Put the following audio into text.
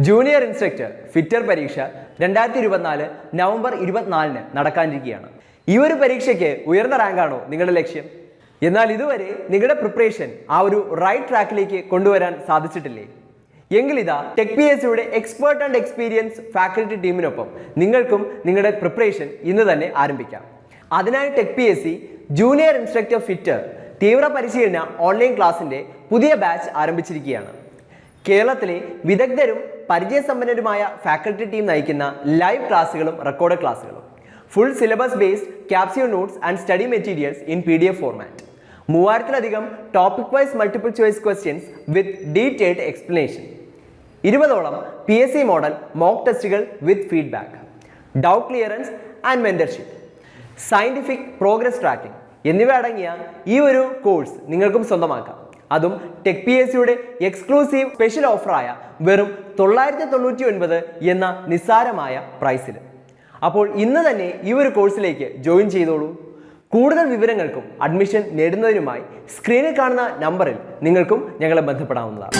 Junior instructor fitter പരീക്ഷ 2024 November 24 നടക്കാനിരിക്കുകയാണ്. ഈ ഒരു പരീക്ഷയ്ക്ക് ഉയർന്ന റാങ്കാണോ നിങ്ങളുടെ ലക്ഷ്യം? എന്നാൽ ഇതുവരെ നിങ്ങളുടെ പ്രിപ്പറേഷൻ ആ ഒരു റൈറ്റ് ട്രാക്കിലേക്ക് കൊണ്ടുവരാൻ സാധിച്ചിട്ടില്ലേ? എങ്കിൽ ഇതാ ടെക് PSCയുടെ എക്സ്പേർട്ട് ആൻഡ് എക്സ്പീരിയൻസ് ഫാക്കൽറ്റി ടീമിനൊപ്പം നിങ്ങൾക്കും നിങ്ങളുടെ പ്രിപ്പറേഷൻ ഇന്ന് തന്നെ ആരംഭിക്കാം. അതിനായി tech PSC junior instructor fitter തീവ്ര പരിശീലന ഓൺലൈൻ ക്ലാസിന്റെ പുതിയ ബാച്ച് ആരംഭിച്ചിരിക്കുകയാണ്. കേരളത്തിലെ വിദഗ്ധരും പരിചയസമ്പന്നരുമായ ഫാക്കൽറ്റി ടീം നയിക്കുന്ന ലൈവ് ക്ലാസ്സുകളും റെക്കോർഡ് ക്ലാസ്സുകളും, full syllabus based capsule notes and study materials in PDF format, 3000-ലധികം topic wise multiple choice questions with detailed explanation, 20ഓളം PSC മോഡൽ മോക്ക് ടെസ്റ്റുകൾ with feedback, doubt clearance and mentorship, scientific progress tracking എന്നിവ അടങ്ങിയ ഈ ഒരു course നിങ്ങൾക്കും സ്വന്തമാക്കാം. അതും ടെക് PSCയുടെ എക്സ്ക്ലൂസീവ് സ്പെഷ്യൽ ഓഫറായ വെറും 999 എന്ന നിസ്സാരമായ പ്രൈസിൽ. അപ്പോൾ ഇന്ന് തന്നെ ഈ ഒരു കോഴ്സിലേക്ക് ജോയിൻ ചെയ്തോളൂ. കൂടുതൽ വിവരങ്ങൾക്കും അഡ്മിഷൻ നേടുന്നതിനുമായി സ്ക്രീനിൽ കാണുന്ന നമ്പറിൽ നിങ്ങൾക്കും ഞങ്ങളെ ബന്ധപ്പെടാവുന്നതാണ്.